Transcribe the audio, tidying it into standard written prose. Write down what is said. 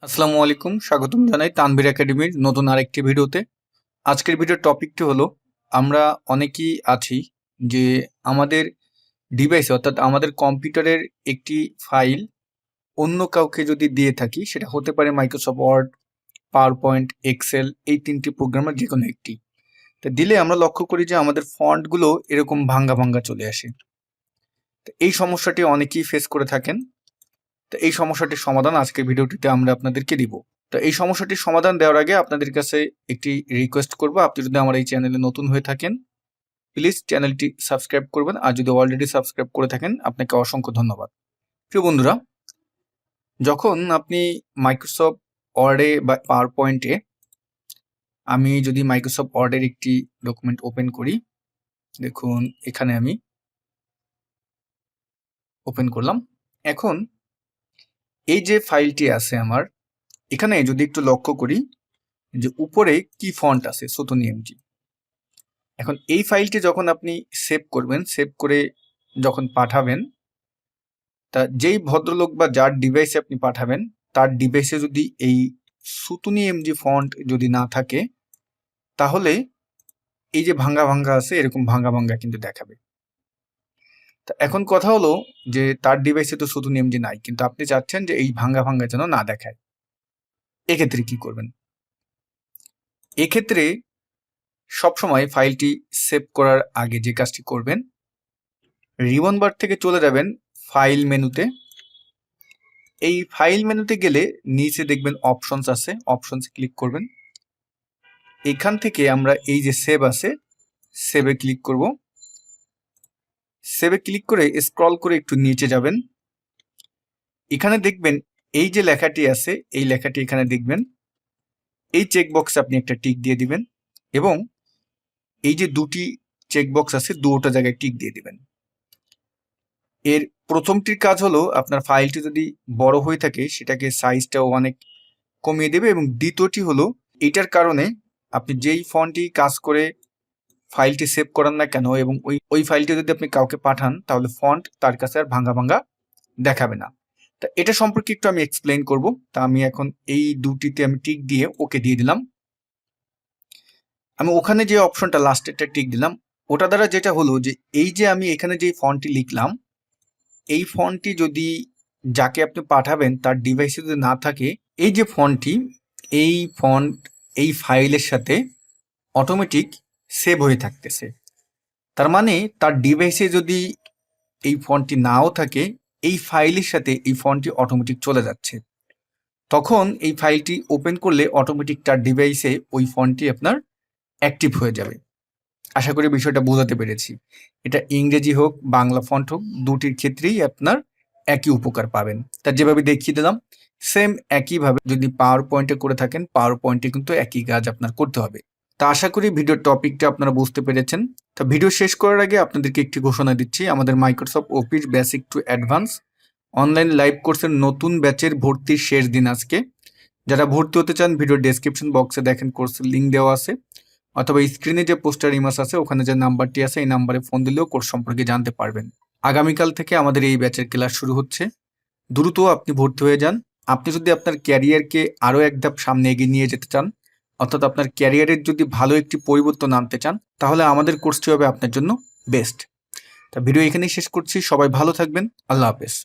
আসসালামু আলাইকুম, স্বাগতম জানাই তানভীর একাডেমির নতুন আরেকটি ভিডিওতে। আজকের ভিডিওর টপিকটি হলো, আমরা অনেকেই আছি যে আমাদের ডিভাইসে অর্থাৎ আমাদের কম্পিউটারের একটি ফাইল অন্য কাউকে যদি দিয়ে থাকি, সেটা হতে পারে Microsoft Word, PowerPoint, Excel, এই তিনটি প্রোগ্রামের যে কোনো একটি। তো দিলে আমরা লক্ষ্য করি যে আমাদের ফন্টগুলো এরকম ভাঙ্গা ভাঙ্গা চলে আসে। তো এই সমস্যাটি অনেকেই ফেস করে থাকেন। তো এই সমস্যাটির সমাধান আজকের ভিডিওটিতে আমরা আপনাদেরকে দিব। তো এই সমস্যাটির সমাধান দেওয়ার আগে আপনাদের কাছে একটি রিকোয়েস্ট করব, আপনি যদি আমার এই চ্যানেলে নতুন হয়ে থাকেন প্লিজ চ্যানেলটি সাবস্ক্রাইব করবেন, আর যদি অলরেডি সাবস্ক্রাইব করে থাকেন আপনাকে অসংখ্য ধন্যবাদ। প্রিয় বন্ধুরা, যখন আপনি মাইক্রোসফট ওয়ার্ডে বা পাওয়ার পয়েন্টে, আমি যদি মাইক্রোসফট ওয়ার্ডের একটি ডকুমেন্ট ওপেন করি, দেখুন এখানে আমি ওপেন করলাম। এখন এই যে ফাইলটি আছে আমার, এখানে যদি একটু লক্ষ্য করি যে উপরে কি ফন্ট আছে, সুতোনিয়ামটি। এখন এই ফাইলটি যখন আপনি সেভ করবেন, সেভ করে যখন পাঠাবেন, তা যেই ভদ্রলোক বা যার ডিভাইসে আপনি পাঠাবেন তার ডিভাইসে যদি এই সুতুনি ফন্ট যদি না থাকে, তাহলে এই যে ভাঙ্গা ভাঙ্গা আছে, এরকম ভাঙ্গা ভাঙ্গা কিন্তু দেখাবে। তা এখন কথা হলো যে তার ডিভাইসে তো সুতুনি নাই, কিন্তু আপনি চাচ্ছেন যে এই ভাঙ্গা ভাঙ্গা যেন না দেখায়। এক্ষেত্রে কি করবেন? এক্ষেত্রে সবসময় ফাইলটি সেভ করার আগে যে কাজটি করবেন, রিবন বার থেকে চলে যাবেন ফাইল মেনুতে। এই ফাইল মেনুতে গেলে নিচে দেখবেন অপশনস আছে, অপশনসে ক্লিক করবেন। এখান থেকে আমরা এই যে সেভ আছে, সেভে ক্লিক করব। সেভে ক্লিক করে স্ক্রল করে একটু নিচে যাবেন। এখানে দেখবেন এই যে লেখাটি আছে, এই লেখাটি এখানে দেখবেন। এই চেকবক্সে আপনি একটা টিক দিয়ে দিবেন, এবং এই যে দুটি চেকবক্স আছে, দুটো জায়গায় টিক দিয়ে দিবেন। এর প্রথমটির কাজ হলো, আপনার ফাইলটি যদি বড় হয়ে থাকে সেটাকে সাইজটাও অনেক কমিয়ে দেবে, এবং দ্বিতীয়টি হলো, এইটার কারণে আপনি যেই ফন্টটি কাজ করে ফাইলটি সেভ করান না কেন, এবং ওই ফাইলটি যদি আপনি কাউকে পাঠান, তাহলে ফন্ট তার কাছে আর ভাঙ্গা ভাঙ্গা দেখাবে না। তা এটা সম্পর্কে একটু আমি এক্সপ্লেইন করব। তা আমি এখন এই দুটিতে আমি টিক দিয়ে ওকে দিয়ে দিলাম। আমি ওখানে যে অপশনটা লাস্টেরটা টিক দিলাম, ওটা দ্বারা যেটা হলো যে এই যে আমি এখানে যে ফন্টটি লিখলাম, এই ফন্টটি যদি যাকে আপনি পাঠাবেন তার ডিভাইসে যদি না থাকে, এই যে ফন্টটি, এই ফন্ট এই ফাইলের সাথে অটোমেটিক সেভ হয়ে থাকতেছে। তার মানে তার ডিভাইসে যদি এই ফন্টটি নাও থাকে, এই ফাইলের সাথে এই ফন্টটি অটোমেটিক চলে যাচ্ছে। তখন এই ফাইলটি ওপেন করলে অটোমেটিক তার ডিভাইসে ওই ফন্টটি আপনার অ্যাক্টিভ হয়ে যাবে। আশা করি বিষয়টা বোঝাতে পেরেছি। এটা ইংরেজি হোক, বাংলা ফন্ট হোক, দুটির ক্ষেত্রেই আপনার একই উপকার পাবেন। তা যেভাবে দেখিয়ে দিলাম, সেম একইভাবে যদি পাওয়ার পয়েন্টে করে থাকেন, পাওয়ার পয়েন্টে কিন্তু একই কাজ আপনার করতে হবে। তা আশা করি ভিডিওর টপিকটা আপনারা বুঝতে পেরেছেন। তা ভিডিও শেষ করার আগে আপনাদেরকে একটি ঘোষণা দিচ্ছি, আমাদের Microsoft office basic to advance online live কোর্সের নতুন ব্যাচের ভর্তির শেষ দিন আজকে। যারা ভর্তি হতে চান, ভিডিও ডেসক্রিপশন বক্সে দেখেন কোর্সের লিঙ্ক দেওয়া আছে, অথবা স্ক্রিনে যে পোস্টার ইমেজ আছে ওখানে যে নাম্বারটি আছে, এই নাম্বারে ফোন দিলেও কোর্স সম্পর্কে জানতে পারবেন। আগামীকাল থেকে আমাদের এই ব্যাচের ক্লাস শুরু হচ্ছে। দ্রুত আপনি ভর্তি হয়ে যান। আপনি যদি আপনার ক্যারিয়ারকে আরও এক ধাপ সামনে এগিয়ে নিয়ে যেতে চান, অর্থাৎ আপনার ক্যারিয়ারের যদি ভালো একটি পরিবর্তন আনতে চান, তাহলে আমাদের কোর্সটি হবে আপনার জন্য বেস্ট। তা ভিডিও এখানেই শেষ করছি। সবাই ভালো থাকবেন। আল্লাহ হাফেজ।